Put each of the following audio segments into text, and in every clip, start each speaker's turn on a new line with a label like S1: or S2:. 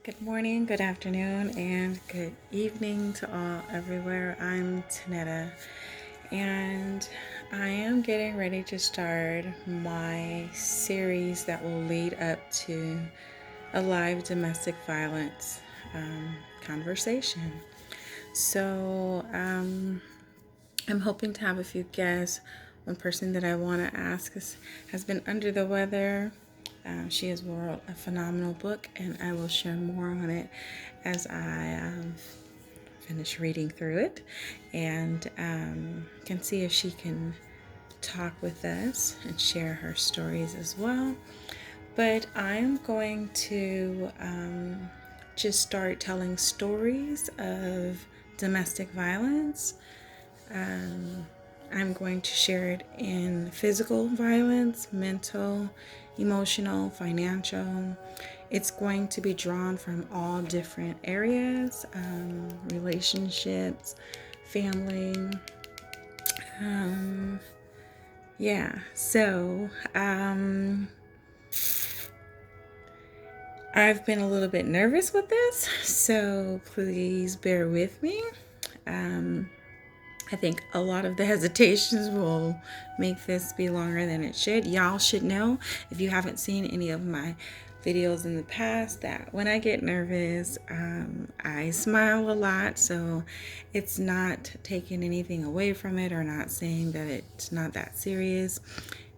S1: Good morning, good afternoon, and good evening to all everywhere. I'm Tanetta, and I am getting ready to start my series that will lead up to a live domestic violence conversation. So, I'm hoping to have a few guests. One person that I want to ask has been under the weather. She has wrote a phenomenal book, and I will share more on it as I finish reading through it and can see if she can talk with us and share her stories as well. But I'm going to just start telling stories of domestic violence. I'm going to share it in physical violence, mental, emotional, financial. It's going to be drawn from all different areas, relationships, family. Um, yeah, so I've been a little bit nervous with this, so please bear with me. I think a lot of the hesitations will make this be longer than it should. Y'all should know, if you haven't seen any of my videos in the past, that when I get nervous, I smile a lot. So it's not taking anything away from it or not saying that it's not that serious.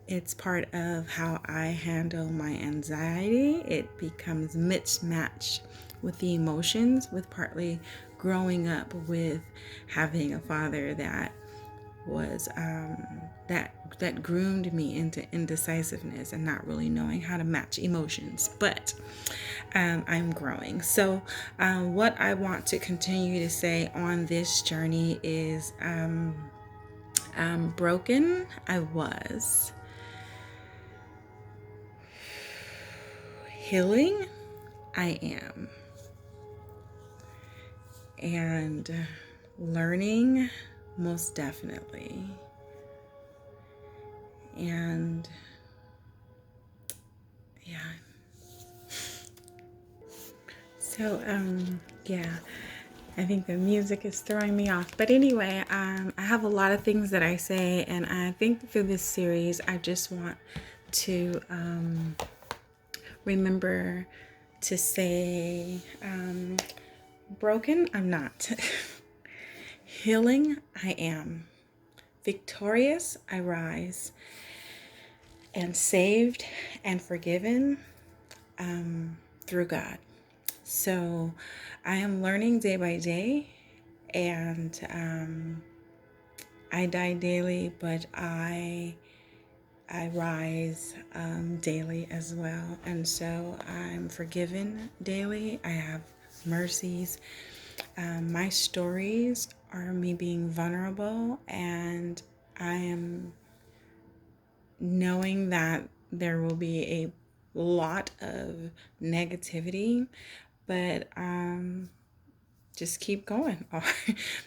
S1: It's part of how I handle my anxiety. It becomes mismatched with the emotions, with partly growing up with having a father that was that groomed me into indecisiveness and not really knowing how to match emotions. But I'm growing. So what I want to continue to say on this journey is broken I was. Healing I am. And learning most definitely. And yeah. So yeah. I think the music is throwing me off. But anyway, I have a lot of things that I say, and I think through this series, I just want to remember to say, broken, I'm not. Healing, I am. Victorious, I rise. And saved and forgiven through God. So I am learning day by day, and I die daily, but I rise daily as well. And so I'm forgiven daily. I have mercies. My stories are me being vulnerable, and I am knowing that there will be a lot of negativity, but just keep going.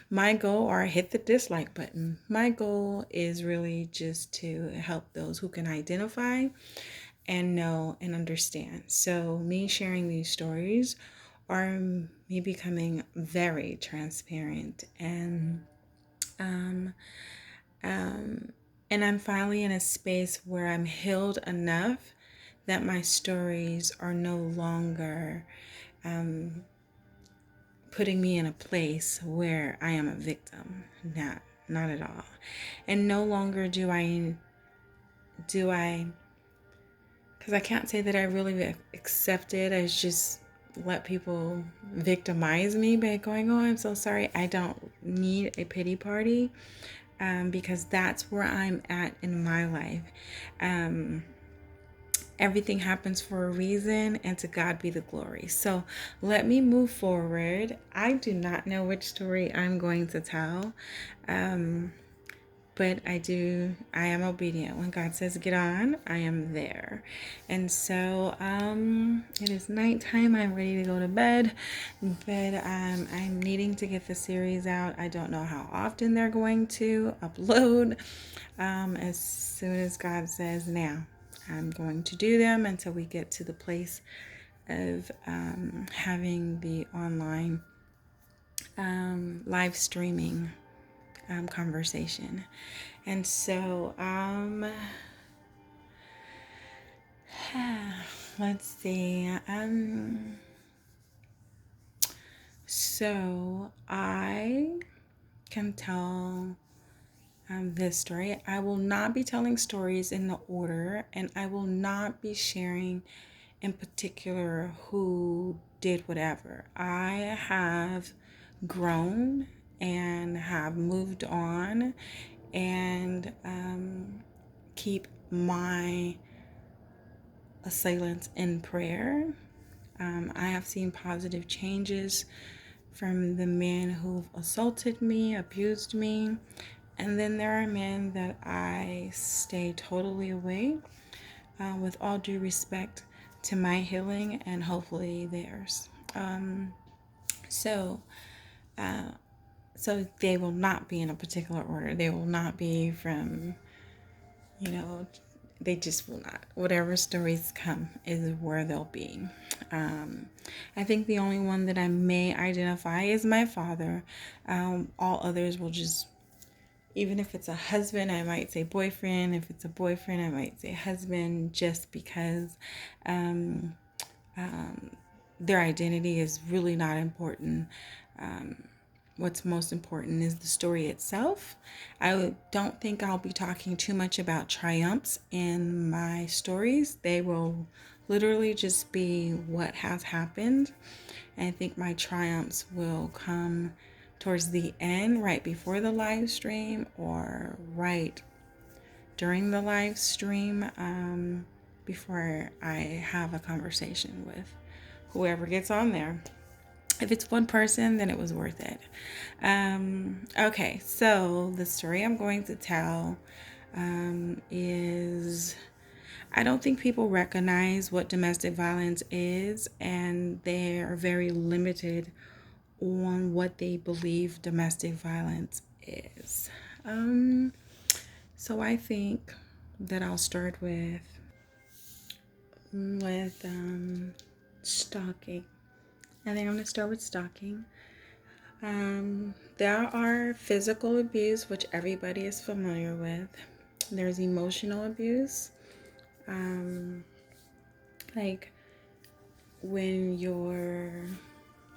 S1: My goal, or hit the dislike button. My goal is really just to help those who can identify and know and understand. So me sharing these stories are me becoming very transparent, um, and I'm finally in a space where I'm healed enough that my stories are no longer putting me in a place where I am a victim. Not at all. And no longer do I, because I can't say that I really accept it. I just let people victimize me by going, oh, I'm so sorry. I don't need a pity party, because that's where I'm at in my life. Everything happens for a reason, and to God be the glory. So let me move forward. I do not know which story I'm going to tell, but I am obedient. When God says get on, I am there. And so it is nighttime. I'm ready to go to bed, but I'm needing to get the series out. I don't know how often they're going to upload. As soon as God says now, I'm going to do them until we get to the place of having the online live streaming conversation. And so, let's see. So I can tell this story. I will not be telling stories in the order, and I will not be sharing in particular who did whatever. I have grown and have moved on, and keep my assailants in prayer. I have seen positive changes from the men who've assaulted me, abused me, and then there are men that I stay totally away, with all due respect to my healing and hopefully theirs. So, so they will not be in a particular order. They will not be from, you know, they just will not. Whatever stories come is where they'll be. I think the only one that I may identify is my father. All others will just, even if it's a husband, I might say boyfriend. If it's a boyfriend, I might say husband, just because their identity is really not important. What's most important is the story itself. I don't think I'll be talking too much about triumphs in my stories. They will literally just be what has happened. And I think my triumphs will come towards the end, right before the live stream, or right during the live stream, before I have a conversation with whoever gets on there. If it's one person, then it was worth it. Okay, so the story I'm going to tell is, I don't think people recognize what domestic violence is, and they are very limited on what they believe domestic violence is. So I think that I'll start with stalking. I think I'm going to start with stalking. There are physical abuse, which everybody is familiar with. There's emotional abuse, like when your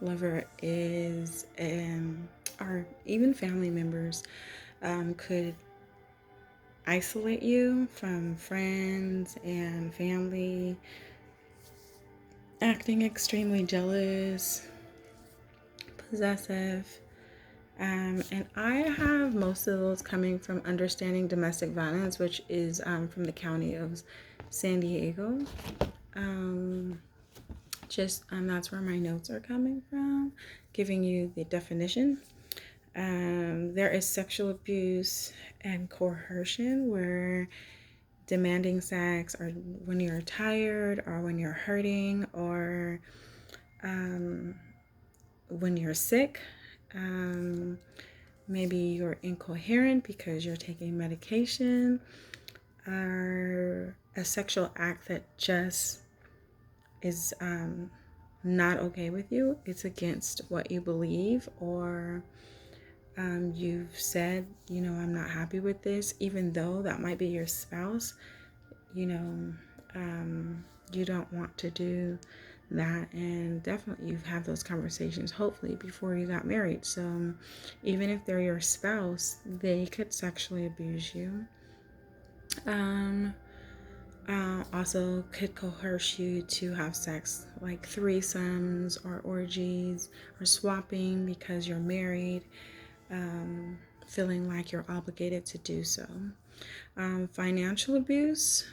S1: lover is, or even family members, could isolate you from friends and family, acting extremely jealous, possessive. And I have most of those coming from Understanding Domestic Violence, which is from the county of San Diego. That's where my notes are coming from, giving you the definition. There is sexual abuse and coercion, where demanding sex, or when you're tired, or when you're hurting, or when you're sick. Maybe you're incoherent because you're taking medication, or a sexual act that just is not okay with you. It's against what you believe, or you've said, I'm not happy with this, even though that might be your spouse. You don't want to do that, and definitely you've had those conversations hopefully before you got married. So even if they're your spouse, they could sexually abuse you. Also could coerce you to have sex, like threesomes or orgies, or swapping because you're married, feeling like you're obligated to do so. Financial abuse,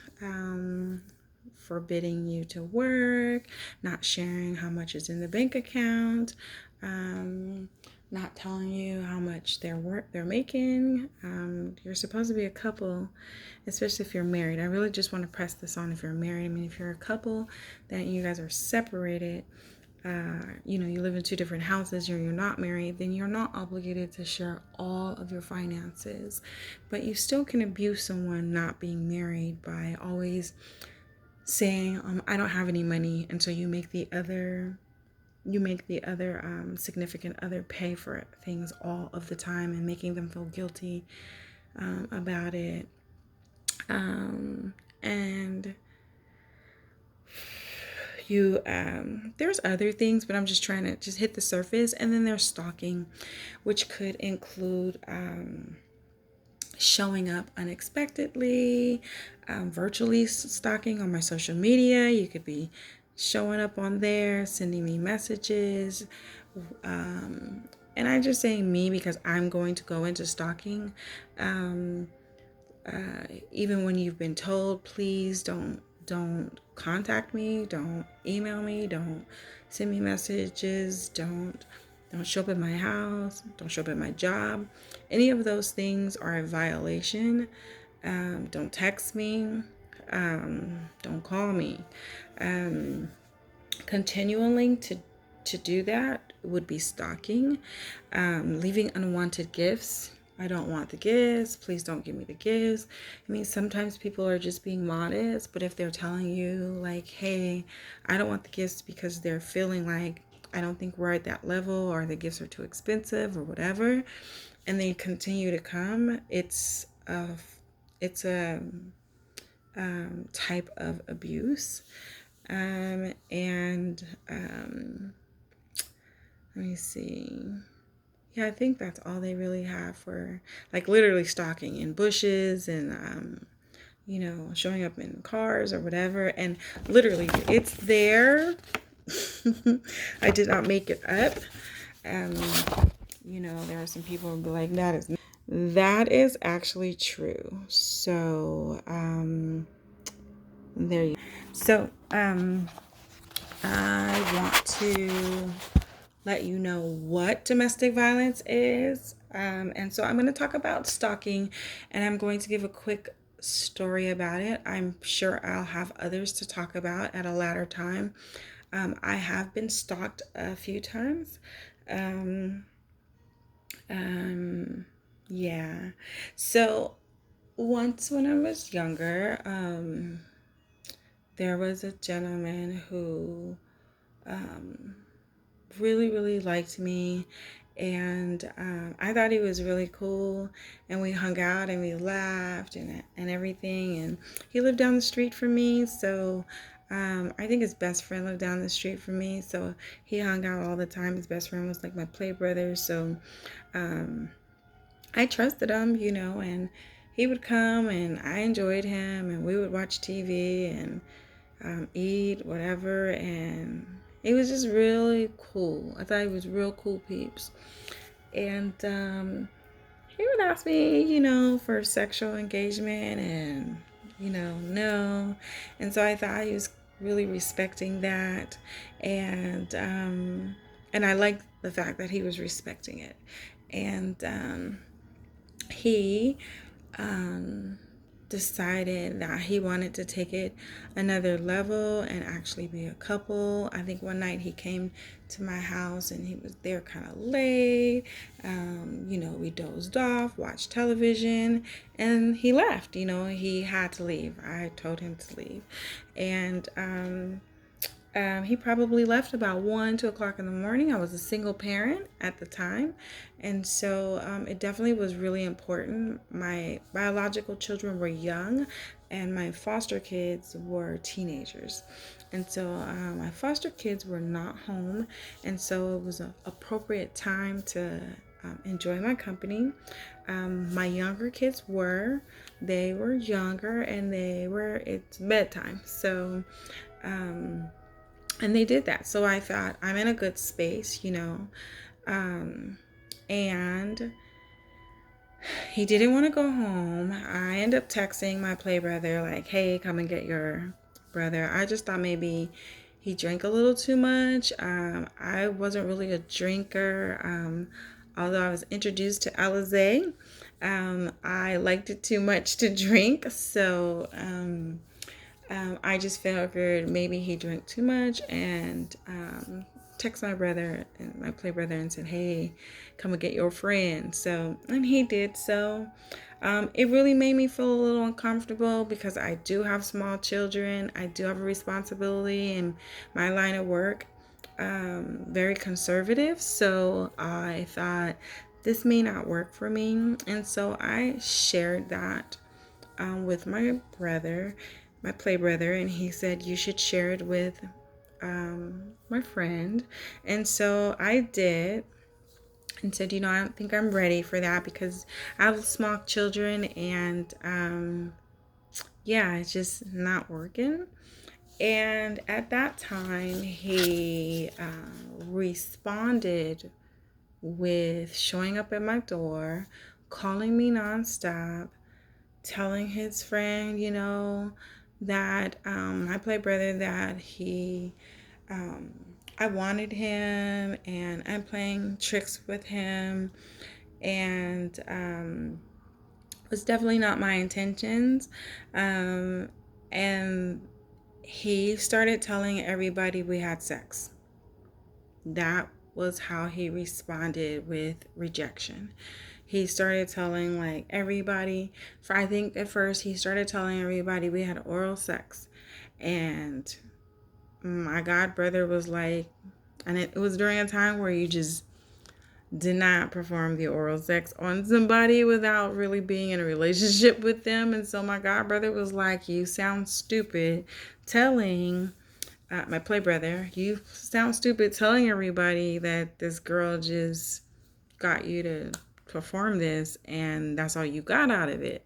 S1: forbidding you to work, not sharing how much is in the bank account, not telling you how much they're making. You're supposed to be a couple, especially if you're married. I really just want to press this on if you're married. I mean, if you're a couple that you guys are separated, you live in two different houses, or you're not married, then you're not obligated to share all of your finances. But you still can abuse someone not being married by always saying, I don't have any money, and so you make the other significant other pay for things all of the time and making them feel guilty about it. And you there's other things, but I'm just trying to just hit the surface. And then there's stalking, which could include showing up unexpectedly, virtually stalking on my social media. You could be showing up on there, sending me messages. And I just say me because I'm going to go into stalking. Even when you've been told, please don't contact me, don't email me, don't send me messages, don't show up at my house, don't show up at my job. Any of those things are a violation. Don't text me, don't call me. Continuing to do that would be stalking. Leaving unwanted gifts. I don't want the gifts. Please don't give me the gifts. I mean, sometimes people are just being modest, but if they're telling you, like, hey, I don't want the gifts because they're feeling like I don't think we're at that level, or the gifts are too expensive, or whatever, and they continue to come, it's a type of abuse. And let me see. Yeah, I think that's all they really have for, like, literally stalking in bushes and, showing up in cars or whatever. And literally, it's there. I did not make it up. There are some people who will be like, that is actually true. So, there you go. So, I want to let you know what domestic violence is. And so I'm going to talk about stalking, and I'm going to give a quick story about it. I'm sure I'll have others to talk about at a later time. I have been stalked a few times. Yeah. So once when I was younger, there was a gentleman who really, really liked me. And I thought he was really cool. And we hung out and we laughed and everything. And he lived down the street from me. So I think his best friend lived down the street from me. So he hung out all the time. His best friend was like my play brother. So I trusted him, and he would come and I enjoyed him. And we would watch TV and eat, whatever, and it was just really cool. I thought he was real cool peeps. And he would ask me, for sexual engagement, and, no. And so I thought he was really respecting that. And I liked the fact that he was respecting it. And he decided that he wanted to take it another level and actually be a couple. I think one night he came to my house and he was there kind of late. We dozed off, watched television, and he left. He had to leave. I told him to leave. And he probably left about 2 o'clock in the morning. I was a single parent at the time. And so it definitely was really important. My biological children were young, and my foster kids were teenagers. And so my foster kids were not home. And so it was an appropriate time to enjoy my company. My younger kids they were younger, and it's bedtime. So, and they did that. So I thought, I'm in a good space, and he didn't want to go home. I ended up texting my play brother, like, hey, come and get your brother. I just thought maybe he drank a little too much. I wasn't really a drinker. Although I was introduced to Alizé, I liked it too much to drink. So I just figured maybe he drank too much and text my brother and my play brother and said, hey, come and get your friend. So, and he did so. It really made me feel a little uncomfortable because I do have small children. I do have a responsibility in my line of work, very conservative. So I thought this may not work for me. And so I shared that with my brother, my play brother, and he said, you should share it with my friend. And so I did and said, I don't think I'm ready for that because I have small children and it's just not working. And at that time, he responded with showing up at my door, calling me nonstop, telling his friend, that my play brother that I wanted him and I'm playing tricks with him, and it was definitely not my intentions. And he started telling everybody we had sex. That was how he responded with rejection. He started telling like everybody, I think at first he started telling everybody we had oral sex. And my god brother was like, and it was during a time where you just did not perform the oral sex on somebody without really being in a relationship with them. And so my god brother was like, you sound stupid telling my play brother, you sound stupid telling everybody that this girl just got you to perform this and that's all you got out of it.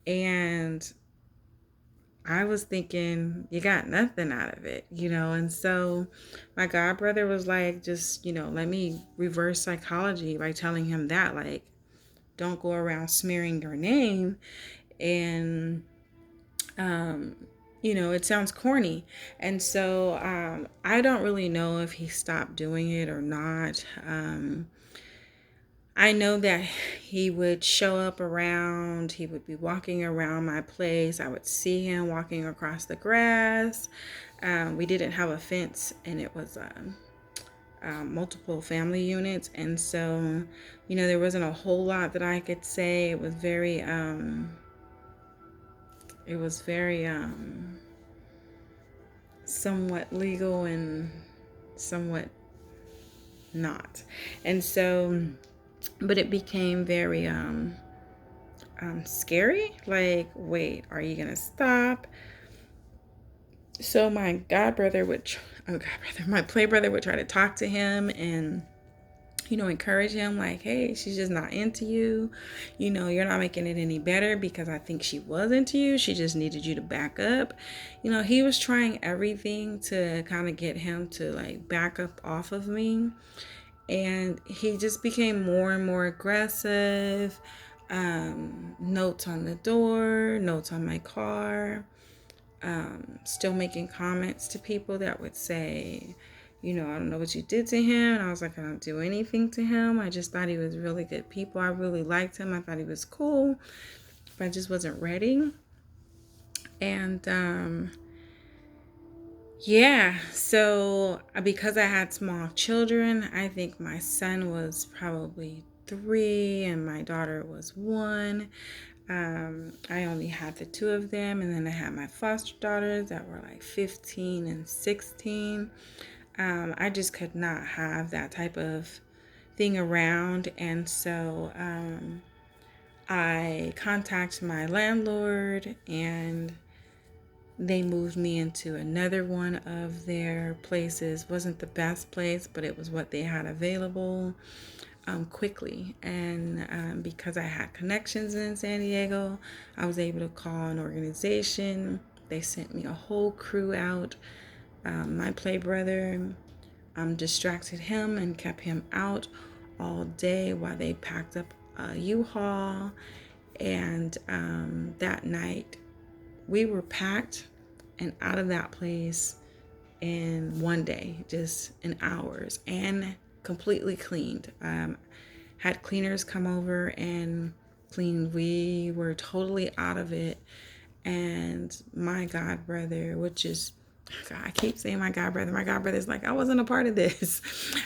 S1: And I was thinking, you got nothing out of it, and so my god brother was like, just, let me reverse psychology by telling him that, like, don't go around smearing your name. And it sounds corny. And so I don't really know if he stopped doing it or not. I know that he would show up around, he would be walking around my place. I would see him walking across the grass. We didn't have a fence, and it was multiple family units. And so, there wasn't a whole lot that I could say. It was very, somewhat legal and somewhat not. And so, but it became very scary. Like, wait, are you gonna stop? So my my play brother would try to talk to him and encourage him, like, hey, she's just not into you. You're not making it any better because I think she was into you. She just needed you to back up. He was trying everything to kind of get him to like back up off of me. And he just became more and more aggressive. Notes on the door, notes on my car. Still making comments to people that would say, I don't know what you did to him. And I was like, I don't do anything to him. I just thought he was really good people. I really liked him. I thought he was cool, but I just wasn't ready. And so because I had small children, I think my son was probably 3 and my daughter was 1. I only had the 2 of them, and then I had my foster daughters that were like 15 and 16. I just could not have that type of thing around, and so I contacted my landlord, and they moved me into another one of their places. Wasn't the best place, but it was what they had available. Quickly. And because I had connections in San Diego, I was able to call an organization. They sent me a whole crew out. My play brother distracted him and kept him out all day while they packed up a U-Haul. And that night we were packed and out of that place in one day, just in hours, and completely cleaned. Had cleaners come over and clean. We were totally out of it. And my god brother would just God, I keep saying my god brother. My god brother's like, I wasn't a part of this.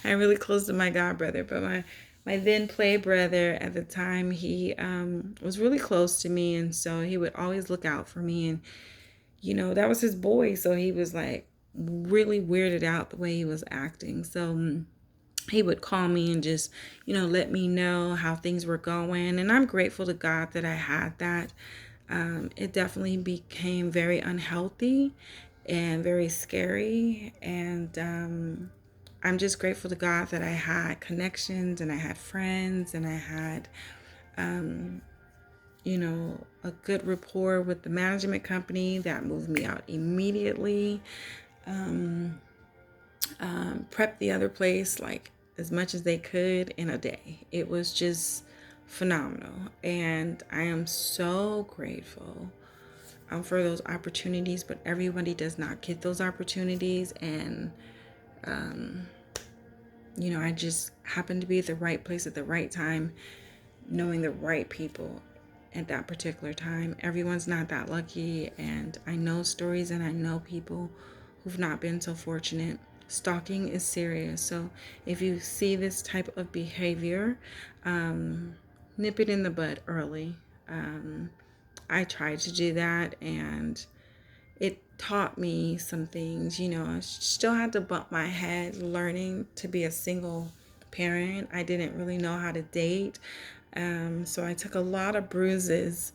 S1: I'm really close to my god brother, but my then play brother at the time, he was really close to me, and so he would always look out for me, and that was his boy, so he was like really weirded out the way he was acting. So he would call me and just let me know how things were going, and I'm grateful to God that I had that. It definitely became very unhealthy and very scary, and I'm just grateful to God that I had connections and I had friends and I had a good rapport with the management company that moved me out immediately. Prepped the other place like as much as they could in a day. It was just phenomenal, and I am so grateful for those opportunities. But everybody does not get those opportunities, and I just happened to be at the right place at the right time, knowing the right people at that particular time. Everyone's not that lucky, and I know stories and I know people who've not been so fortunate. Stalking is serious, so if you see this type of behavior, nip it in the bud early. I tried to do that, and it taught me some things. I still had to bump my head learning to be a single parent. I didn't really know how to date. So I took a lot of bruises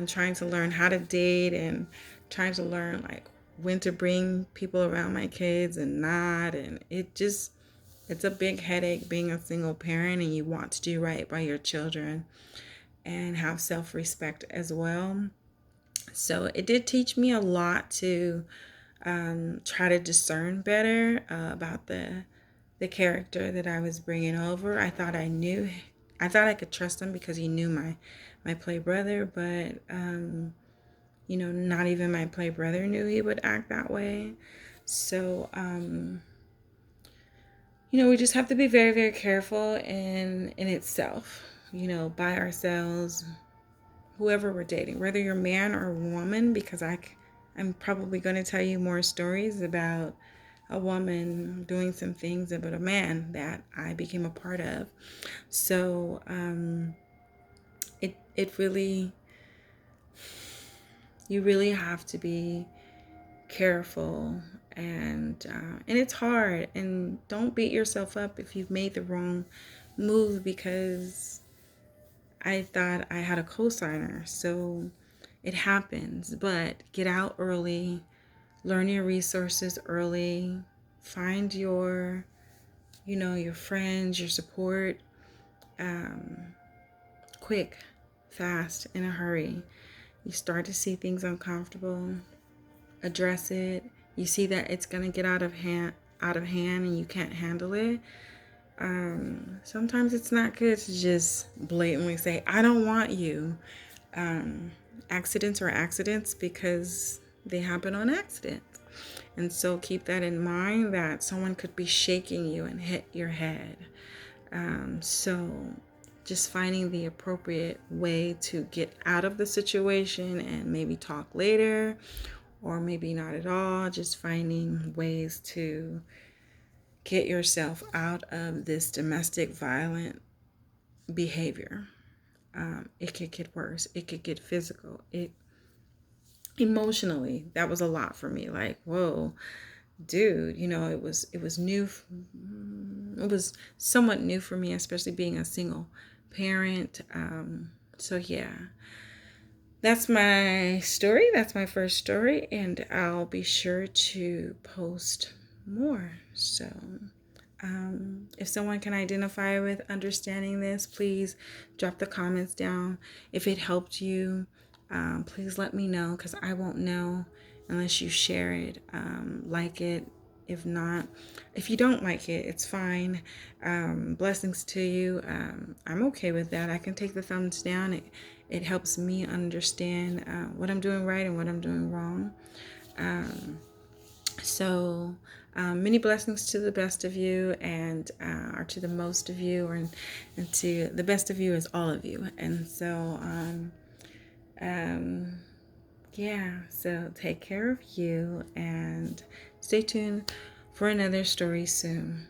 S1: trying to learn how to date and trying to learn like when to bring people around my kids and not. And it's a big headache being a single parent, and you want to do right by your children and have self-respect as well. So it did teach me a lot to try to discern better about the character that I was bringing over. I thought I could trust him because he knew my play brother, but not even my play brother knew he would act that way. So we just have to be very, very careful in itself. By ourselves, whoever we're dating, whether you're man or woman, because I'm probably going to tell you more stories about a woman doing some things about a man that I became a part of. So it really, you really have to be careful, and it's hard. And don't beat yourself up if you've made the wrong move, because I thought I had a cosigner. So it happens, but get out early, learn your resources early, find your friends, your support, quick, fast, in a hurry. You start to see things uncomfortable, address it. You see that it's gonna get out of hand, and you can't handle it. Sometimes it's not good to just blatantly say, I don't want you. Accidents are accidents because they happen on accident. And so keep that in mind, that someone could be shaking you and hit your head. So just finding the appropriate way to get out of the situation and maybe talk later, or maybe not at all. Just finding ways to get yourself out of this domestic violent behavior. It could get worse. It could get physical. Emotionally, that was a lot for me. Like, whoa, dude, it was new. It was somewhat new for me, especially being a single parent. So yeah, that's my story. That's my first story, and I'll be sure to post more. So if someone can identify with understanding this, please drop the comments down. If it helped you, please let me know, because I won't know unless you share it, like it. If not, if you don't like it, it's fine. Blessings to you. I'm okay with that. I can take the thumbs down. It helps me understand what I'm doing right and what I'm doing wrong. So many blessings to the best of you, and or to the most of you, and to the best of you is all of you. And so yeah, so take care of you and stay tuned for another story soon.